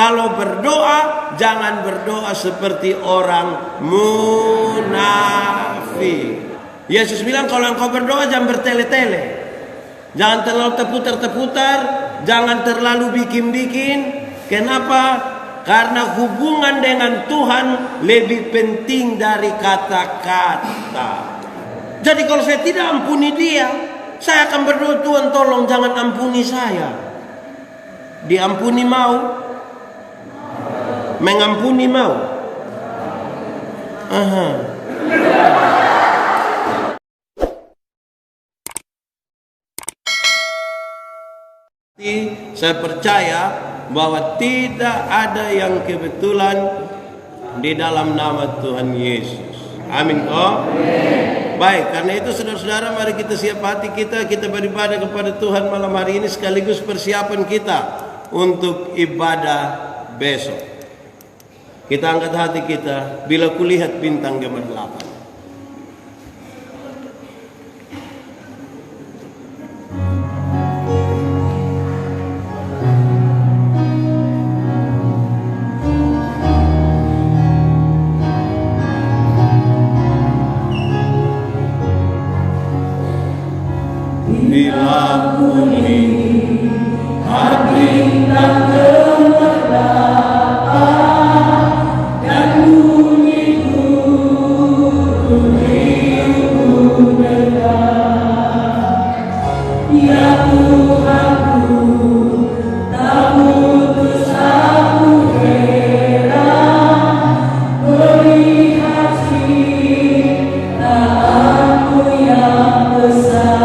Kalau berdoa, jangan berdoa seperti orang munafik. Yesus bilang kalau engkau berdoa jangan bertele-tele, jangan terlalu terputar-terputar, jangan terlalu bikin-bikin. Kenapa? Karena hubungan dengan Tuhan lebih penting dari kata-kata. Jadi kalau saya tidak ampuni dia, saya akan berdoa, Tuhan tolong jangan ampuni saya. Diampuni mau? Mengampuni mau? Aha. Saya percaya bahwa tidak ada yang kebetulan di dalam nama Tuhan Yesus. Amin. Oh, baik, karena itu saudara-saudara, mari kita siap hati kita beribadah kepada Tuhan malam hari ini, sekaligus persiapan kita untuk ibadah besok. Kita angkat hati kita, bila kulihat bintang gemerlapan. Bila kulihat bintang gemerlapan dan bunyi guru mendengar, ya Tuhanku, tak putus aku heran melihat ciptaanmu yang besar.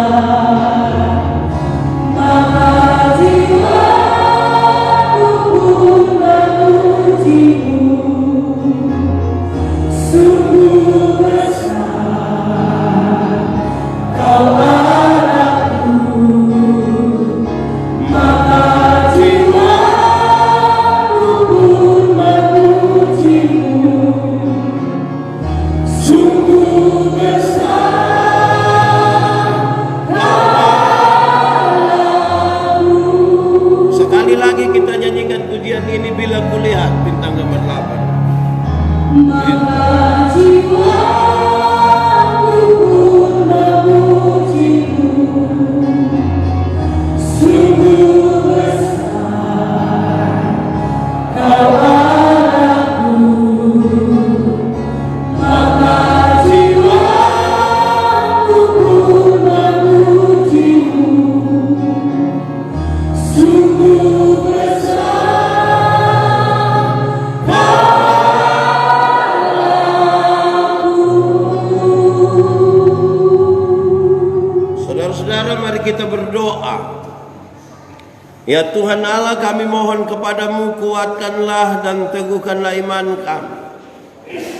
Ya Tuhan Allah, kami mohon kepadamu, kuatkanlah dan teguhkanlah iman kami,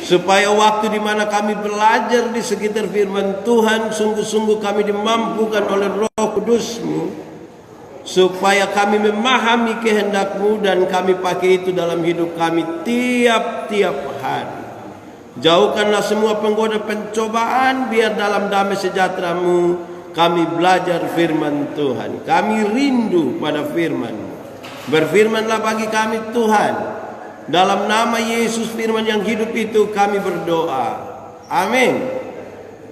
supaya waktu di mana kami belajar di sekitar firman Tuhan, sungguh-sungguh kami dimampukan oleh Roh Kudus-Mu, supaya kami memahami kehendak-Mu dan kami pakai itu dalam hidup kami tiap-tiap hari. Jauhkanlah semua penggoda pencobaan, biar dalam damai sejahtera-Mu kami belajar firman Tuhan. Kami rindu pada firman. Berfirmanlah bagi kami Tuhan. Dalam nama Yesus firman yang hidup itu kami berdoa. Amin.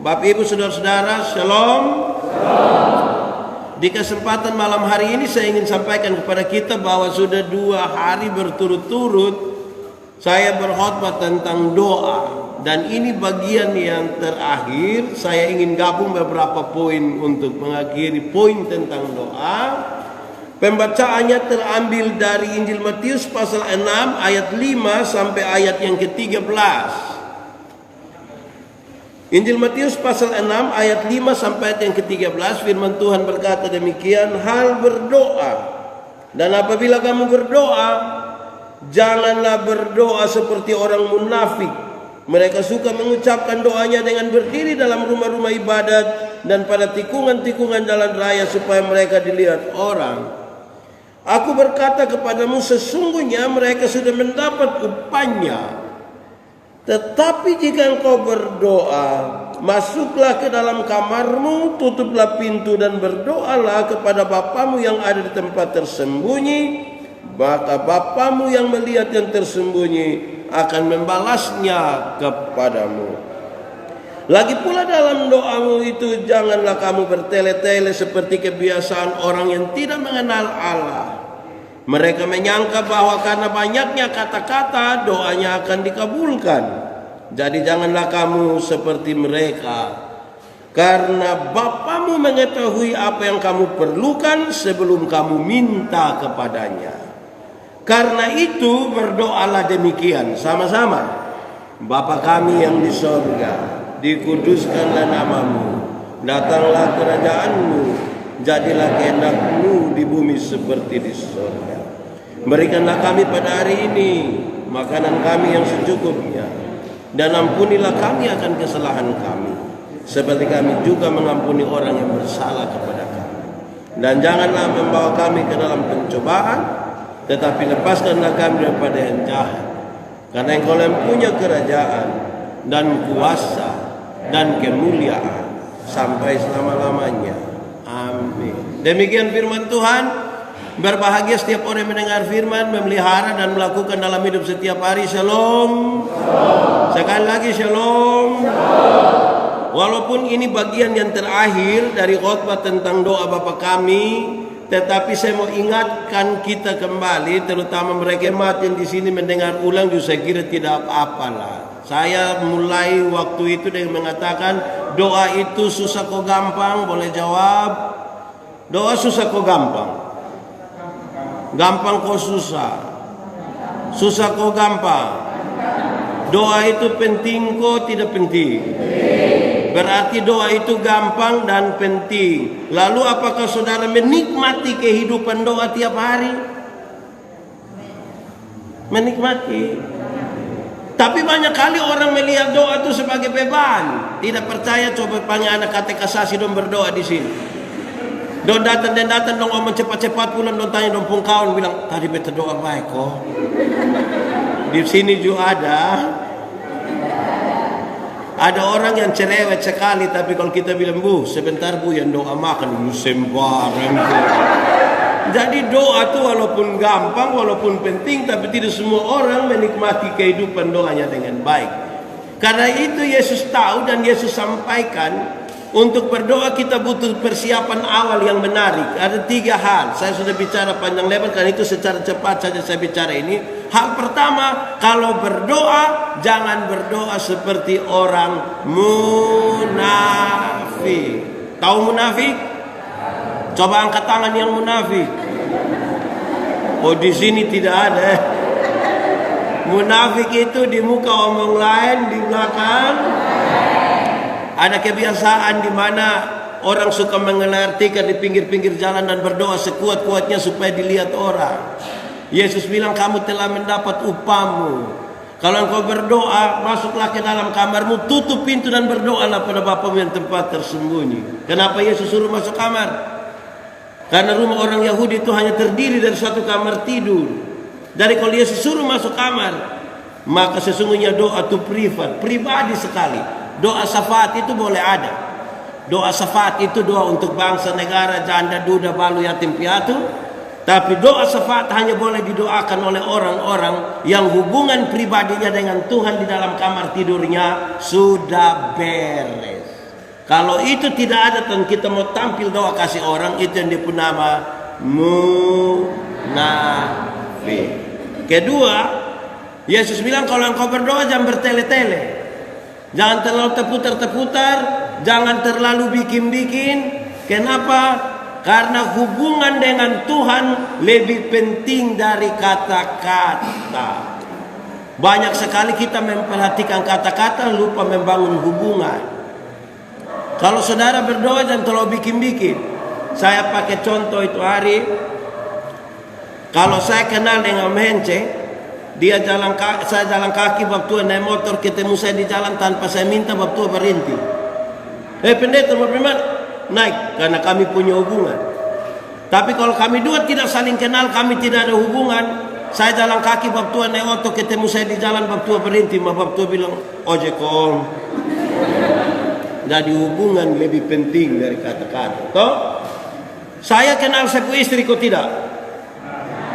Bapak Ibu saudara-saudara, shalom. Di kesempatan malam hari ini saya ingin sampaikan kepada kita bahwa sudah 2 hari berturut-turut saya berkhotbah tentang doa. Dan ini bagian yang terakhir. Saya ingin gabung beberapa poin untuk mengakhiri poin tentang doa. Pembacaannya terambil dari Injil Matius pasal 6 ayat 5 sampai ayat yang ke-13. Injil Matius pasal 6 ayat 5 sampai ayat yang ke-13, firman Tuhan berkata demikian, hal berdoa. Dan apabila kamu berdoa, janganlah berdoa seperti orang munafik. Mereka suka mengucapkan doanya dengan berdiri dalam rumah-rumah ibadat dan pada tikungan-tikungan jalan raya supaya mereka dilihat orang. Aku berkata kepadamu, sesungguhnya mereka sudah mendapat upahnya. Tetapi jika engkau berdoa, masuklah ke dalam kamarmu, tutuplah pintu dan berdoalah kepada Bapamu yang ada di tempat tersembunyi. maka Bapamu yang melihat yang tersembunyi akan membalasnya kepadamu. Lagi pula dalam doamu itu janganlah kamu bertele-tele seperti kebiasaan orang yang tidak mengenal Allah. Mereka menyangka bahwa karena banyaknya kata-kata doanya akan dikabulkan. Jadi janganlah kamu seperti mereka, karena Bapamu mengetahui apa yang kamu perlukan sebelum kamu minta kepadanya. Karena itu berdoalah demikian sama-sama. Bapa kami yang di sorga, dikuduskanlah namamu, datanglah kerajaanmu, jadilah kehendak-Mu di bumi seperti di surga. Berikanlah kami pada hari ini makanan kami yang secukupnya, dan ampunilah kami akan kesalahan kami, seperti kami juga mengampuni orang yang bersalah kepada kami. Dan janganlah membawa kami ke dalam pencobaan, tetapi lepaskanlah kami daripada yang jahat. Karena Engkau yang punya kerajaan dan kuasa dan kemuliaan sampai selama-lamanya. Amin. Demikian firman Tuhan. Berbahagia setiap orang yang mendengar firman, memelihara dan melakukan dalam hidup setiap hari. Shalom. Sekali lagi shalom. Walaupun ini bagian yang terakhir dari khotbah tentang doa Bapa kami, tetapi saya mau ingatkan kita kembali, terutama mereka yang di sini mendengar ulang, juga saya kira tidak apa-apalah. Saya mulai waktu itu dengan mengatakan doa itu susah kok gampang. Boleh jawab? Doa susah kok gampang? Gampang kok susah? Susah kok gampang? Doa itu penting kok tidak penting? Berarti doa itu gampang dan penting. Lalu apakah saudara menikmati kehidupan doa tiap hari? Menikmati. Tapi banyak kali orang melihat doa itu sebagai beban. Tidak percaya, coba panggil anak katekisasi dong berdoa di sini. Don datang dong ngomong cepat-cepat pulang, don tanya dong pun kawan bilang tadi beta doa baik kok. Di sini juga ada orang yang cerewet sekali, tapi kalau kita bilang bu sebentar bu yang doa makan sembarang. Jadi doa itu walaupun gampang, walaupun penting, tapi tidak semua orang menikmati kehidupan doanya dengan baik. Karena itu Yesus tahu dan Yesus sampaikan, untuk berdoa kita butuh persiapan awal yang menarik. Ada 3 hal. Saya sudah bicara panjang lebar, karena itu secara cepat saja saya bicara ini. Hal pertama, kalau berdoa jangan berdoa seperti orang munafik. Tahu munafik? Coba angkat tangan yang munafik. Oh, di sini tidak ada. Munafik itu di muka omong lain, di belakang ada kebiasaan di mana orang suka mengelar tikar di pinggir-pinggir jalan dan berdoa sekuat-kuatnya supaya dilihat orang. Yesus bilang kamu telah mendapat upahmu. Kalau engkau berdoa, masuklah ke dalam kamarmu, tutup pintu dan berdoalah pada Bapamu yang tempat tersembunyi. Kenapa Yesus suruh masuk kamar? Karena rumah orang Yahudi itu hanya terdiri dari 1 kamar tidur. Jadi kalau Yesus suruh masuk kamar, maka sesungguhnya doa itu privat, pribadi sekali. Doa syafaat itu boleh ada. Doa syafaat itu doa untuk bangsa, negara, janda, duda, balu, yatim piatu. Tapi doa syafaat hanya boleh didoakan oleh orang-orang yang hubungan pribadinya dengan Tuhan di dalam kamar tidurnya sudah beres. Kalau itu tidak ada dan kita mau tampil doa kasih orang, itu yang disebut nama munafik. Kedua, Yesus bilang kalau engkau berdoa jangan bertele-tele. Jangan terlalu terputar-terputar, jangan terlalu bikin-bikin. Kenapa? Karena hubungan dengan Tuhan lebih penting dari kata-kata. Banyak sekali kita memperhatikan kata-kata, lupa membangun hubungan. Kalau saudara berdoa jangan terlalu bikin-bikin. Saya pakai contoh itu hari. Kalau saya kenal dengan Mence, dia saya jalan kaki, bab tua naik motor, ketemu saya di jalan tanpa saya minta, bab tua berhenti. Pendeta mau bagaimana? Naik, karena kami punya hubungan. Tapi kalau kami dua tidak saling kenal, kami tidak ada hubungan. Saya jalan kaki, bab tua naik motor, ketemu saya di jalan, bab tua berhenti, bab tua bilang ojek om. Jadi hubungan lebih penting dari kata-kata. Toh? Saya kenal saya istri kok tidak?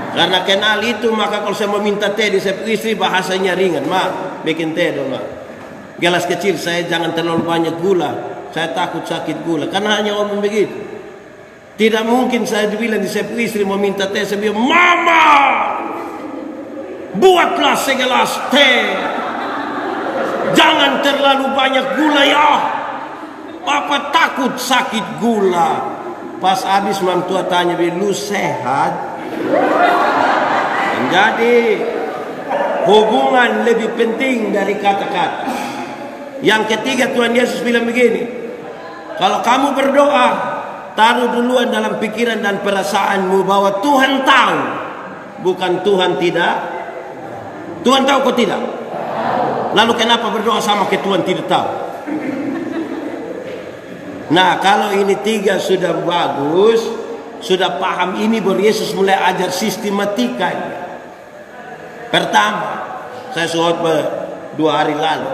Karena kenal itu, maka kalau saya mau minta teh di saya istri, bahasanya ringan. Ma, bikin teh dong, ma. Gelas kecil, saya jangan terlalu banyak gula. Saya takut sakit gula. Karena hanya ngomong begitu. Tidak mungkin saya bilang di saya istri mau minta teh, saya bilang, Mama, buatlah segelas teh. Jangan terlalu banyak gula ya. Papa takut sakit gula. Pas habis mam tua tanya, lu sehat? Jadi hubungan lebih penting dari kata-kata. Yang ketiga, Tuhan Yesus bilang begini, kalau kamu berdoa, taruh duluan dalam pikiran dan perasaanmu bahwa Tuhan tahu, bukan Tuhan tidak. Tuhan tahu kok tidak? Lalu kenapa berdoa sama ke Tuhan tidak tahu? Nah, kalau ini tiga sudah bagus, sudah paham ini, baru Yesus mulai ajar sistematikanya. Pertama, saya surat 2 hari lalu.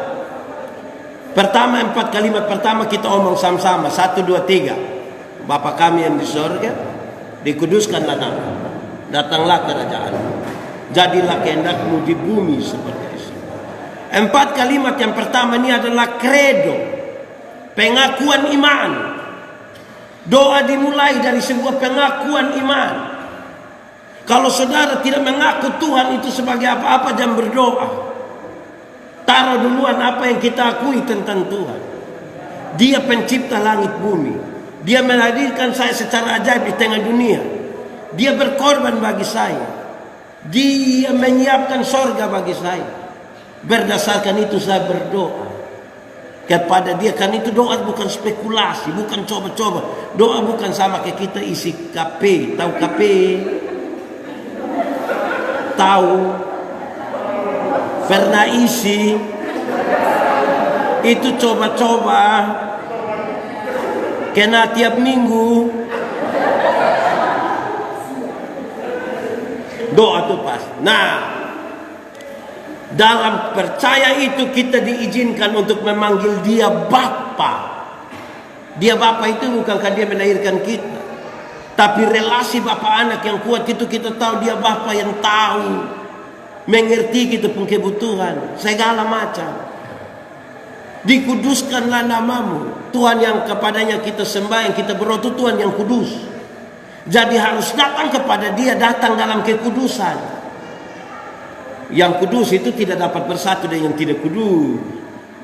Pertama, 4 kalimat pertama kita omong sama-sama. 1, 2, 3. Bapa kami yang di surga, dikuduskanlah nama. Datanglah kerajaan. Jadilah kehendakmu di bumi seperti di surga. 4 kalimat yang pertama ini adalah credo, pengakuan iman. Doa dimulai dari sebuah pengakuan iman. Kalau saudara tidak mengaku Tuhan itu sebagai apa-apa, jangan berdoa. Taruh duluan apa yang kita akui tentang Tuhan. Dia pencipta langit bumi. Dia menghadirkan saya secara ajaib di tengah dunia. Dia berkorban bagi saya. Dia menyiapkan sorga bagi saya. Berdasarkan itu saya berdoa kepada dia. Kan itu doa bukan spekulasi, bukan coba-coba. Doa bukan sama kayak kita isi KP. Tahu KP? Tahu? Pernah isi? Itu coba-coba. Kena tiap minggu. Doa itu pas. Nah, dalam percaya itu kita diizinkan untuk memanggil dia Bapa. Dia Bapa itu bukankah dia melahirkan kita, tapi relasi Bapa anak yang kuat itu kita tahu dia Bapa yang tahu, mengerti kita pun kebutuhan segala macam. Dikuduskanlah namamu. Tuhan yang kepadanya kita sembah, yang kita berdoa itu Tuhan yang kudus. Jadi harus datang kepada dia, datang dalam kekudusan. Yang kudus itu tidak dapat bersatu dengan yang tidak kudus.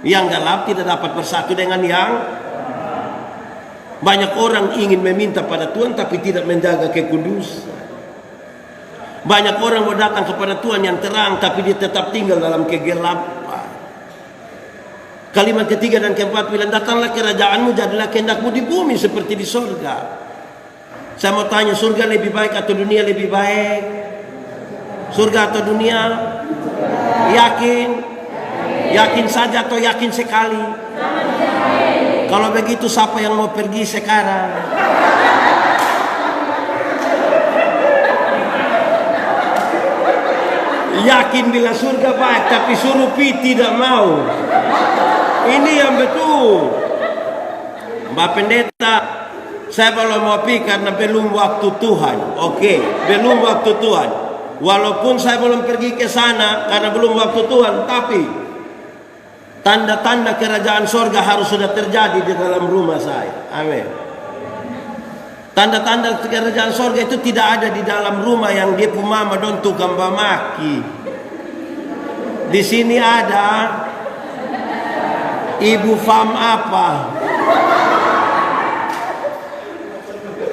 Yang gelap tidak dapat bersatu dengan yang. Banyak orang ingin meminta pada Tuhan tapi tidak menjaga kekudusan. Banyak orang mau datang kepada Tuhan yang terang tapi dia tetap tinggal dalam kegelapan. Kalimat ketiga dan keempat bilang, datanglah kerajaanmu, jadilah kehendakmu di bumi seperti di surga. Saya mau tanya, surga lebih baik atau dunia lebih baik? Surga atau dunia? Yakin? Yakin saja atau yakin sekali? Kalau begitu siapa yang mau pergi sekarang? Yakin bila surga baik, tapi suruh pi tidak mau. Ini yang betul. Mbak Pendeta, saya belum mau pi karena belum waktu Tuhan. Oke, belum waktu Tuhan. Walaupun saya belum pergi ke sana karena belum waktu Tuhan, tapi tanda-tanda kerajaan sorga harus sudah terjadi di dalam rumah saya. Amin. Tanda-tanda kerajaan sorga itu tidak ada di dalam rumah yang dia mama don tukang bamaki. Di sini ada ibu fam apa?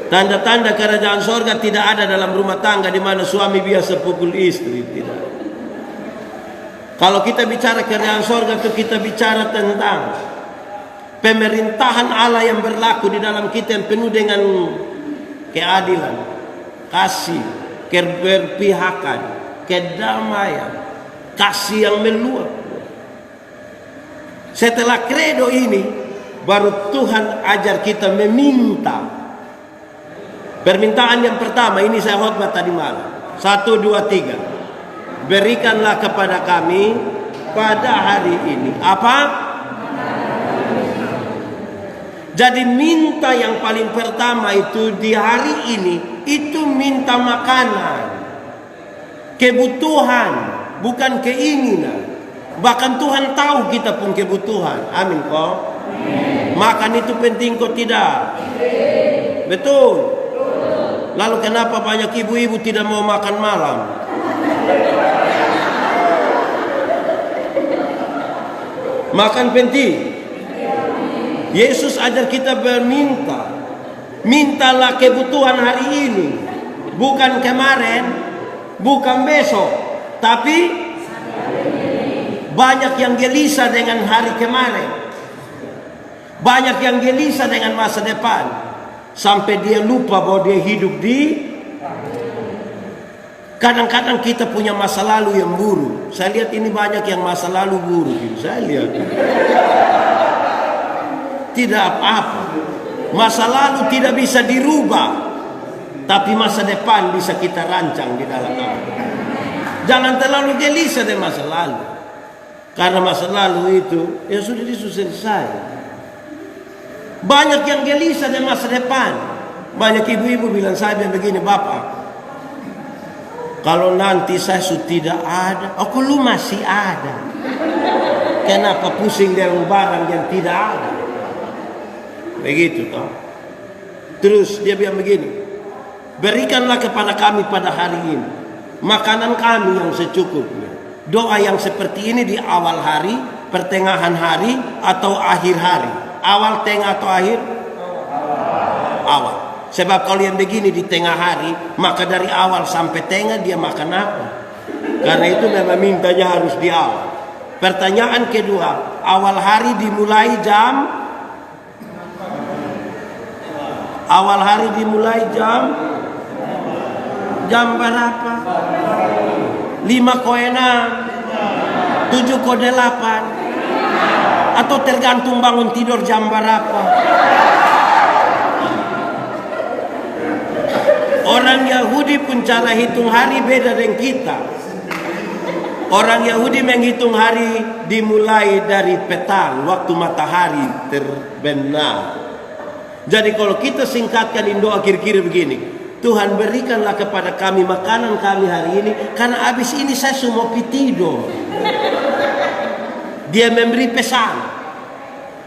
Tanda-tanda kerajaan sorga tidak ada dalam rumah tangga di mana suami biasa pukul istri. Tidak. Kalau kita bicara kerajaan sorga itu kita bicara tentang pemerintahan Allah yang berlaku di dalam kita yang penuh dengan keadilan, kasih, keberpihakan, kedamaian, kasih yang meluap. Setelah kredo ini, baru Tuhan ajar kita meminta. Permintaan yang pertama, ini saya khotbah tadi malam. 1, 2, 3. Berikanlah kepada kami pada hari ini. Apa? Jadi minta yang paling pertama itu di hari ini, itu minta makanan. kebutuhan, bukan keinginan. Bahkan Tuhan tahu kita pun kebutuhan. Amin kok. Makan itu penting kok tidak? Betul. Lalu kenapa banyak ibu-ibu tidak mau makan malam? Makan penting. Yesus ajar kita berminta. Mintalah kebutuhan hari ini, bukan kemarin, bukan besok, tapi banyak yang gelisah dengan hari kemarin, banyak yang gelisah dengan masa depan, sampai dia lupa bahwa dia hidup di. Kadang-kadang kita punya masa lalu yang buruk. Saya lihat ini banyak yang masa lalu buruk. Saya lihat tidak apa-apa. Masa lalu tidak bisa dirubah, tapi masa depan bisa kita rancang di dalam Allah. Jangan terlalu gelisah dengan masa lalu, karena masa lalu itu ya sudah selesai. Banyak yang gelisah dengan masa depan. Banyak ibu-ibu bilang saya begini, Bapak, kalau nanti saya sudah tidak ada, aku lu masih ada. Kenapa pusing dengan barang yang tidak ada? Begitu toh. Terus dia bilang begini, berikanlah kepada kami pada hari ini makanan kami yang secukupnya. Doa yang seperti ini di awal hari, pertengahan hari, atau akhir hari. Awal, tengah, atau akhir? Awal. Sebab kalau yang begini di tengah hari, maka dari awal sampai tengah dia makan apa? Karena itu memang mintanya harus di awal. Pertanyaan kedua, awal hari dimulai jam? Awal hari dimulai jam berapa? 5 ko 6, 7 ko 8, atau tergantung bangun tidur jam berapa. Orang Yahudi pun cara hitung hari beda dengan kita. Orang Yahudi menghitung hari dimulai dari petang, waktu matahari terbenam. Jadi kalau kita singkatkan in doa kira-kira begini, Tuhan berikanlah kepada kami makanan kami hari ini, karena habis ini saya semua tidur. Dia memberi pesan.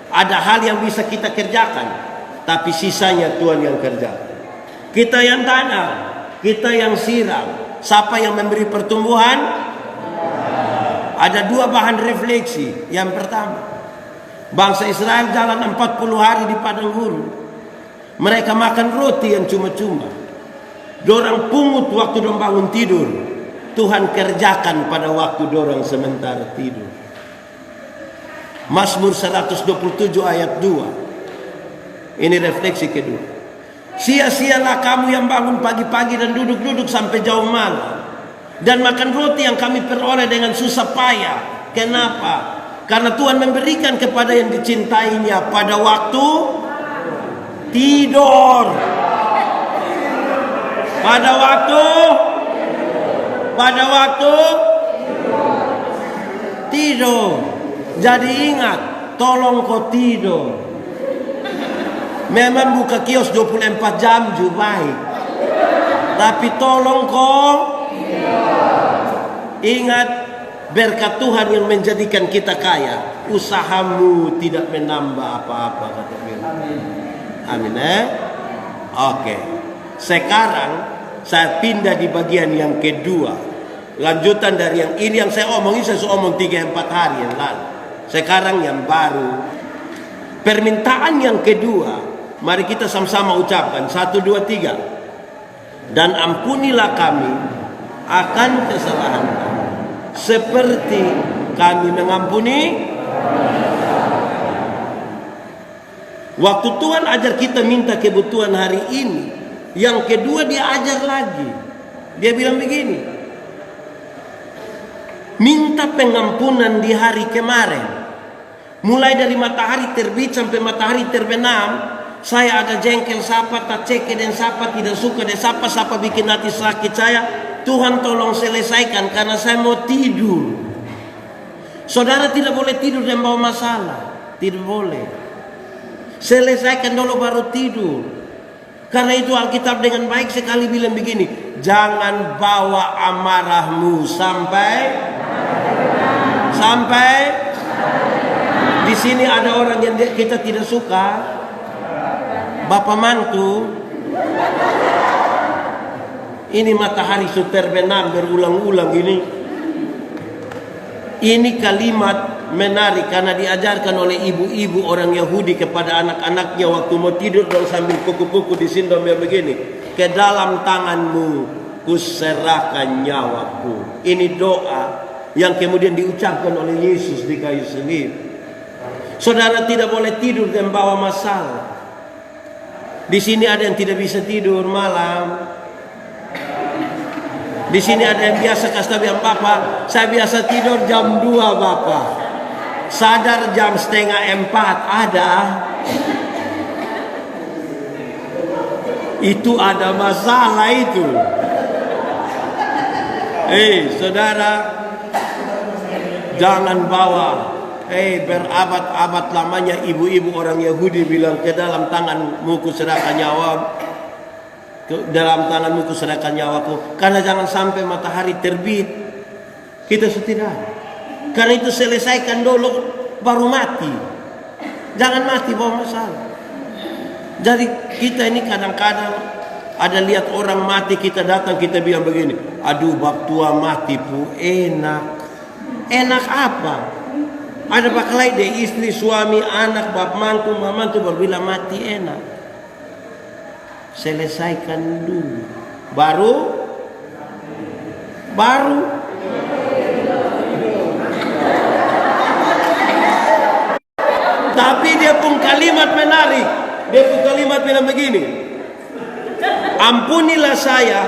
Ada hal yang bisa kita kerjakan, tapi sisanya Tuhan yang kerjakan. Kita yang tanam, kita yang siram. Siapa yang memberi pertumbuhan? Ada 2 bahan refleksi. Yang pertama, bangsa Israel jalan 40 hari di padang gurun. Mereka makan roti yang cuma-cuma. Dorang pungut waktu dorang bangun tidur. Tuhan kerjakan pada waktu dorang sementara tidur. Mazmur 127 ayat 2. Ini refleksi kedua. Sia-sialah kamu yang bangun pagi-pagi dan duduk-duduk sampai jauh malam, dan makan roti yang kami peroleh dengan susah payah. Kenapa? Karena Tuhan memberikan kepada yang dicintainya pada waktu tidur. Pada waktu tidur. Jadi ingat, tolong kau tidur. Memang buka kios 24 jam juga baik, tapi tolong kau ingat, berkat Tuhan yang menjadikan kita kaya. Usahamu tidak menambah apa-apa, kata Firman. Amin. Oke. Sekarang saya pindah di bagian yang kedua. Lanjutan dari yang ini yang saya omongin, saya omong 3-4 hari yang lalu. Sekarang yang baru. Permintaan yang kedua. Mari kita sama-sama ucapkan 1, 2, 3. Dan ampunilah kami akan kesalahan kami, seperti kami mengampuni. Waktu Tuhan ajar kita minta kebutuhan hari ini, yang kedua dia ajar lagi. Dia bilang begini, minta pengampunan di hari kemarin. Mulai dari matahari terbit sampai matahari terbenam. Saya ada jengkel sapa, tak ceke dan sapa, tidak suka dan sapa bikin hati sakit saya. Tuhan tolong selesaikan karena saya mau tidur. Saudara tidak boleh tidur dan bawa masalah. Tidak boleh. Selesaikan dulu baru tidur. Karena itu Alkitab dengan baik sekali bilang begini, jangan bawa amarahmu sampai di sini ada orang yang kita tidak suka, bapak mantu. Ini matahari terbenam berulang-ulang ini. Ini kalimat menarik karena diajarkan oleh ibu-ibu orang Yahudi kepada anak-anaknya waktu mau tidur dong sambil kuku-kuku di sini begini. Ke dalam tanganmu kuserahkan nyawaku. Ini doa yang kemudian diucapkan oleh Yesus di kayu salib. Saudara tidak boleh tidur dan bawa masalah. Di sini ada yang tidak bisa tidur malam. Di sini ada yang biasa kasih bilang, Bapak, saya biasa tidur jam 2 Bapak. Sadar jam 3:30 ada. Itu ada masalah itu. Saudara, jangan bawa. Berabad-abad lamanya ibu-ibu orang Yahudi bilang, ke dalam tanganmu kuserahkan nyawa. Dalam tanganmu kuserahkan nyawaku. Karena jangan sampai matahari terbit kita tidak. Karena itu selesaikan dulu baru mati. Jangan mati bawa masalah. Jadi kita ini kadang-kadang ada lihat orang mati, kita datang kita bilang begini, aduh bab tua mati pu enak. Enak apa? Ada bakalai deh istri, suami, anak, bab mantu, mamantu berbilang mati enak. Selesaikan dulu baru tapi dia pun kalimat menarik. Dia pun kalimat bilang begini, ampunilah saya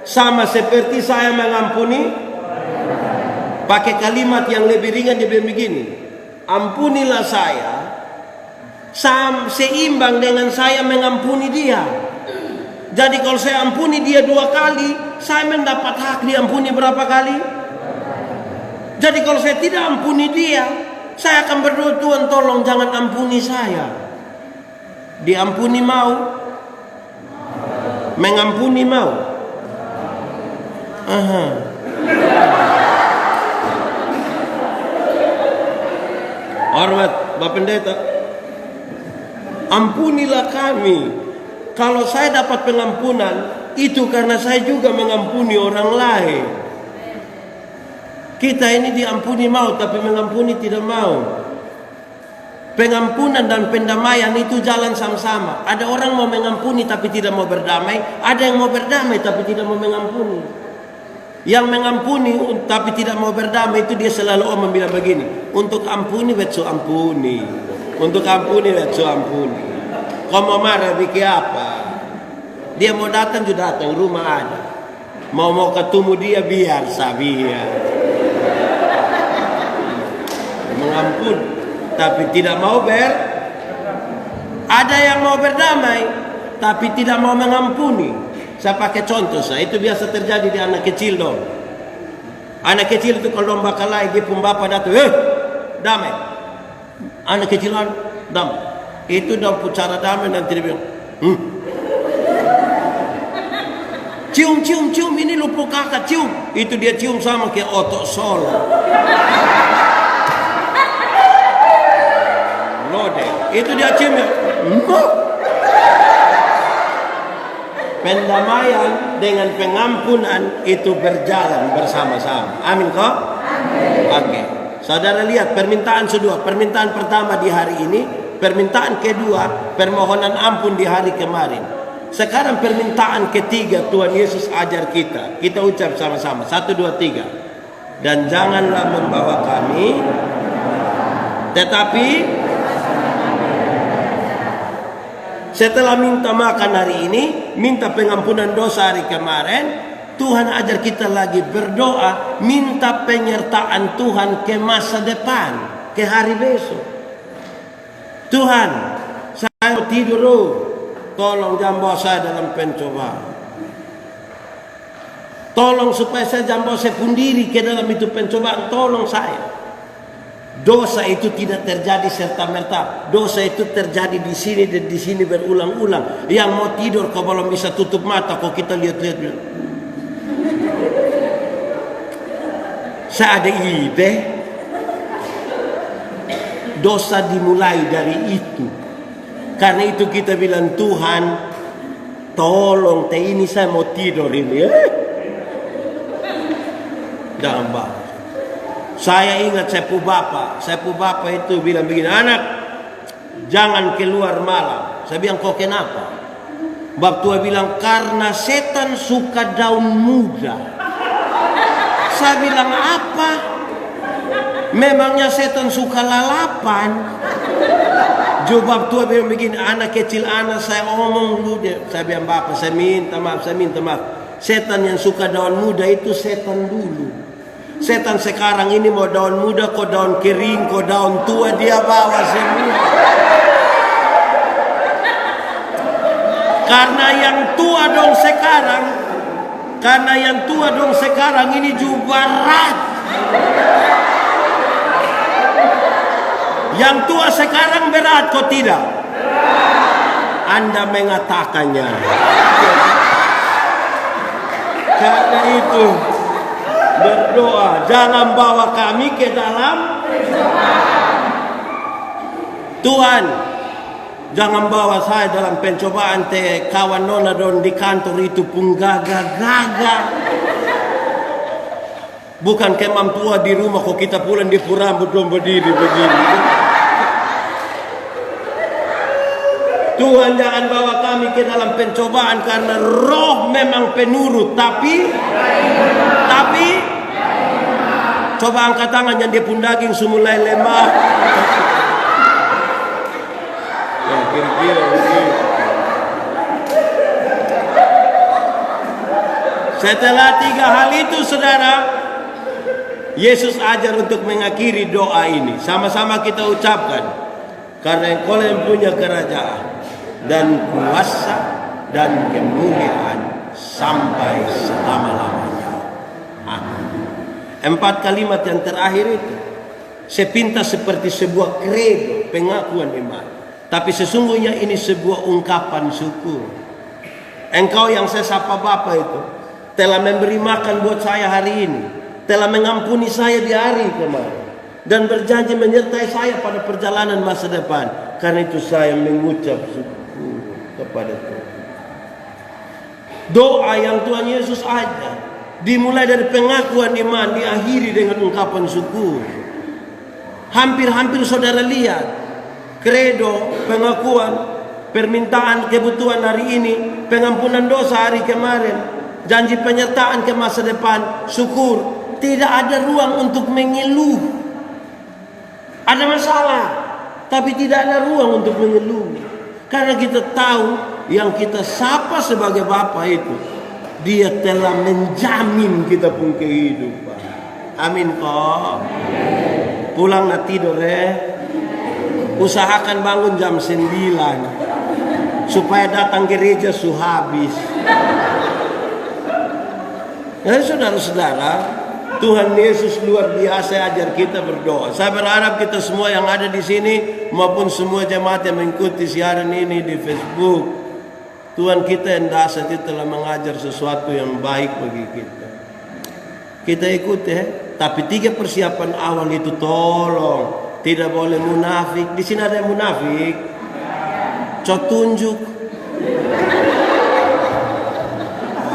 sama seperti saya mengampuni. Pakai kalimat yang lebih ringan dia bilang begini, ampunilah saya seimbang dengan saya mengampuni dia. Jadi kalau saya ampuni dia 2 kali, saya mendapat hak diampuni berapa kali? Jadi kalau saya tidak ampuni dia, saya akan berdoa, Tuhan tolong jangan ampuni saya. Diampuni mau? Mengampuni mau? Hormat Bapak Pendeta, ampunilah kami. Kalau saya dapat pengampunan, itu karena saya juga mengampuni orang lain. Kita ini diampuni mau, tapi mengampuni tidak mau. Pengampunan dan pendamaian itu jalan sama-sama. Ada orang mau mengampuni tapi tidak mau berdamai. Ada yang mau berdamai tapi tidak mau mengampuni. Yang mengampuni tapi tidak mau berdamai itu dia selalu bilang begini, untuk ampuni betso ampuni. Untuk ampuni betso ampuni. Kau mau marah bikin apa? Dia mau datang juga datang, rumah ada. Mau ketemu dia biar sabia. Mengampuni tapi tidak mau ada yang mau berdamai tapi tidak mau mengampuni. Saya pakai contoh itu biasa terjadi di anak kecil dong. Anak kecil itu kalau lomba kalah, dia pun bapak datang, damai. Anak kecil damai. Itu dong cara damai nanti dia bilang, cium ini lupa kakak cium. Itu dia cium sama kayak otot solo. Itu dia cium ya. Pendamaian dengan pengampunan itu berjalan bersama-sama. Amin kok? Oke. Saudara lihat permintaan kedua. Permintaan pertama di hari ini. Permintaan kedua, permohonan ampun di hari kemarin. Sekarang permintaan ketiga Tuhan Yesus ajar kita. Kita ucap sama-sama. 1, 2, 3. Dan janganlah membawa kami, tetapi setelah minta makan hari ini, minta pengampunan dosa hari kemarin, Tuhan ajar kita lagi berdoa, minta penyertaan Tuhan ke masa depan, ke hari besok. Tuhan, saya tidur, tolong jangan bawa saya dalam pencobaan. Tolong supaya saya jangan bawa saya pundiri ke dalam itu pencobaan, tolong saya. Dosa itu tidak terjadi serta-merta. Dosa itu terjadi di sini dan di sini berulang-ulang. Yang mau tidur kau belum bisa tutup mata, kau kita lihat-lihat. Saya ada ide. Dosa dimulai dari itu. Karena itu kita bilang, Tuhan, tolong ini saya mau tidur ini. Jangan bangun. Saya ingat sepupu bapak itu bilang begini, anak, jangan keluar malam. Saya bilang, kok kenapa? Bab tua bilang, karena setan suka daun muda. Saya bilang, apa? Memangnya setan suka lalapan? Jawab tua bilang begini, anak kecil anak saya omong dulu dia. Saya bilang, bapak saya minta maaf. Setan yang suka daun muda itu setan dulu. Setan sekarang ini mau daun muda, kok daun kering, kok daun tua dia bawa semua. Karena yang tua dong sekarang ini juga berat. Yang tua sekarang berat, kok tidak? Anda mengatakannya. Karena itu berdoa, jangan bawa kami ke dalam Tuhan, jangan bawa saya dalam pencobaan. Kawan nona don di kantor itu pun gagal. Bukan kemam tua di rumah, kok kita pulang di rambut dong berdiri begini. Tuhan, jangan bawa kami ke dalam pencobaan, karena roh memang penurut, tapi coba angkat tangan yang dia pun daging semulai lemah. Ya, kira-kira begitu. Setelah 3 hal itu, saudara, Yesus ajar untuk mengakhiri doa ini. Sama-sama kita ucapkan, karena Engkau yang punya kerajaan dan kuasa dan kemuliaan sampai selama-lamanya. Amin. 4 kalimat yang terakhir itu sepintas seperti sebuah kredo, pengakuan iman, tapi sesungguhnya ini sebuah ungkapan syukur. Engkau yang saya sapa Bapa itu telah memberi makan buat saya hari ini, telah mengampuni saya di hari kemarin, dan berjanji menyertai saya pada perjalanan masa depan. Karena itu saya mengucap syukur kepada Tuhan. Doa yang Tuhan Yesus ajar dimulai dari pengakuan iman, diakhiri dengan ungkapan syukur. Hampir-hampir saudara lihat, kredo, pengakuan, permintaan kebutuhan hari ini, pengampunan dosa hari kemarin, janji penyertaan ke masa depan, syukur. Tidak ada ruang untuk mengeluh. Ada masalah, tapi tidak ada ruang untuk mengeluh. Karena kita tahu yang kita sapa sebagai Bapa itu, Dia telah menjamin kita pun kehidupan. Amin kok. Pulang na tidur usahakan bangun jam 9 supaya datang gereja habis. Ya saudara-saudara, Tuhan Yesus luar biasa ajar kita berdoa. Saya berharap kita semua yang ada di sini maupun semua jemaat yang mengikuti siaran ini di Facebook, Tuhan kita yang dahsyat itu telah mengajar sesuatu yang baik bagi kita. Kita ikuti tapi 3 persiapan awal itu tolong tidak boleh munafik. Di sini ada yang munafik. Cok tunjuk.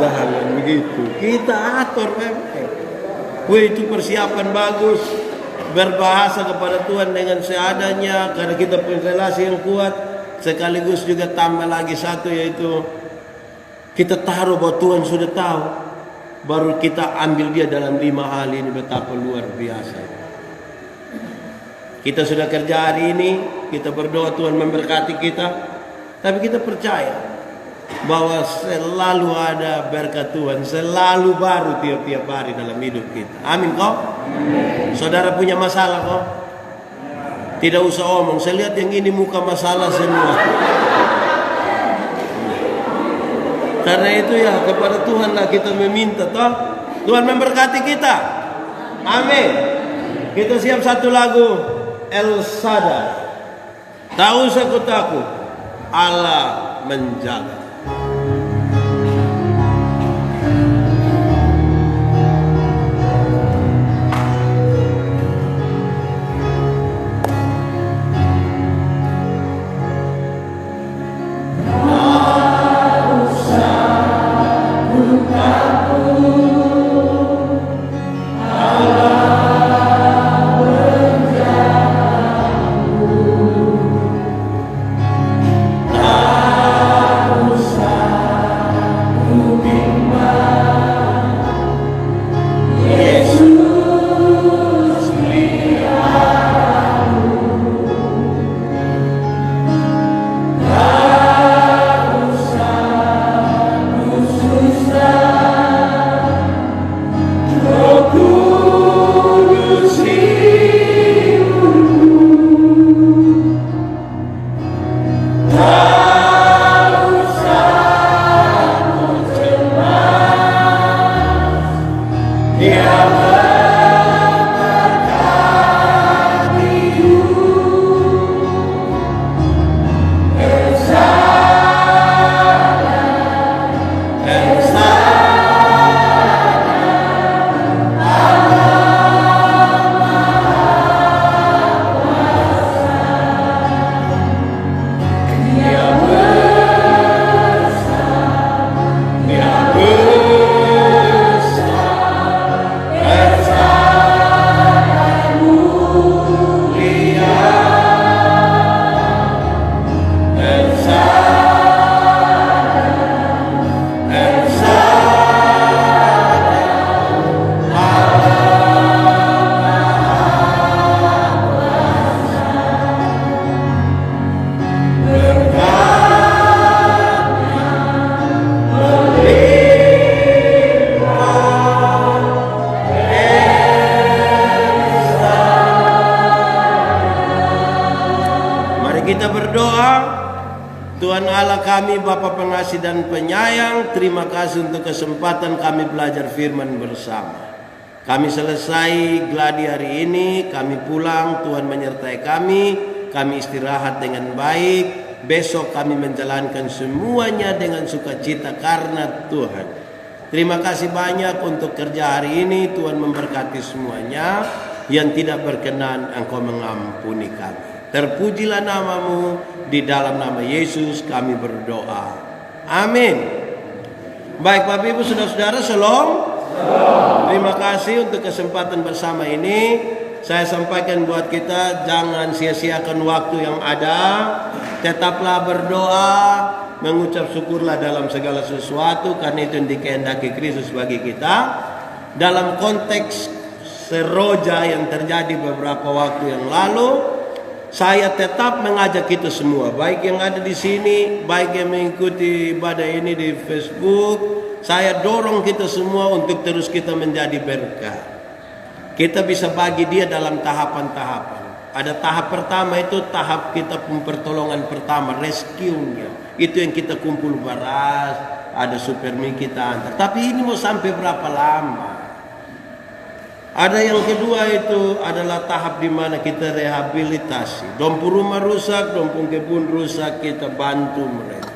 Jangan begitu. Kita atur itu persiapan bagus, berbahasa kepada Tuhan dengan seadanya karena kita punya relasi yang kuat. Sekaligus juga tambah lagi satu, yaitu kita taruh bahwa Tuhan sudah tahu, baru kita ambil dia dalam 5 hal ini. Betapa luar biasa. Kita sudah kerja hari ini, kita berdoa Tuhan memberkati kita, tapi kita percaya bahwa selalu ada berkat Tuhan, selalu baru tiap-tiap hari dalam hidup kita. Amin kok? Saudara punya masalah kok? Tidak usah omong, saya lihat yang ini muka masalah semua. Karena itu ya kepada Tuhan lah kita meminta toh. Tuhan memberkati kita. Amin. Kita siap satu lagu. El Shaddai. Tak usah kau takut, Allah menjaga. Kita berdoa. Tuhan Allah kami, Bapa pengasih dan penyayang, terima kasih untuk kesempatan kami belajar firman bersama. Kami selesai gladi hari ini, kami pulang, Tuhan menyertai kami istirahat dengan baik. Besok kami menjalankan semuanya dengan sukacita karena Tuhan. Terima kasih banyak untuk kerja hari ini, Tuhan memberkati semuanya. Yang tidak berkenan Engkau mengampuni kami. Terpujilah namamu, di dalam nama Yesus kami berdoa. Amin. Baik Bapak Ibu Saudara-saudara, shalom. Terima kasih untuk kesempatan bersama ini. Saya sampaikan buat kita, jangan sia-siakan waktu yang ada. Tetaplah berdoa, mengucap syukurlah dalam segala sesuatu, karena itu yang dikehendaki Kristus bagi kita. Dalam konteks seroja yang terjadi beberapa waktu yang lalu, saya tetap mengajak kita semua, baik yang ada di sini, baik yang mengikuti ibadah ini di Facebook, saya dorong kita semua untuk terus kita menjadi berkat. Kita bisa bagi dia dalam tahapan-tahapan. Ada tahap pertama, itu tahap kita pertolongan pertama, rescue-nya. Itu yang kita kumpul beras, ada supermi kita antar. Tapi ini mau sampai berapa lama? Ada yang kedua, itu adalah tahap di mana kita rehabilitasi. Dompu rumah rusak, dompu kebun rusak, kita bantu mereka.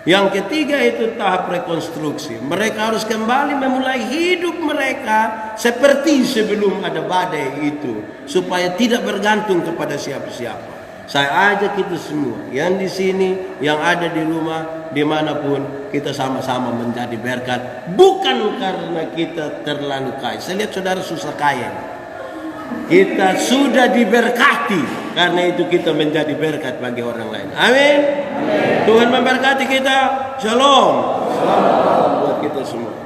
Yang ketiga itu tahap rekonstruksi. Mereka harus kembali memulai hidup mereka seperti sebelum ada badai itu, supaya tidak bergantung kepada siapa-siapa. Saya ajak kita semua, yang di sini, yang ada di rumah, dimanapun, kita sama-sama menjadi berkat. Bukan karena kita terlalu kaya. Saya lihat saudara susah kaya. Kita sudah diberkati, karena itu kita menjadi berkat bagi orang lain. Amin. Tuhan memberkati kita. Shalom. Shalom buat kita semua.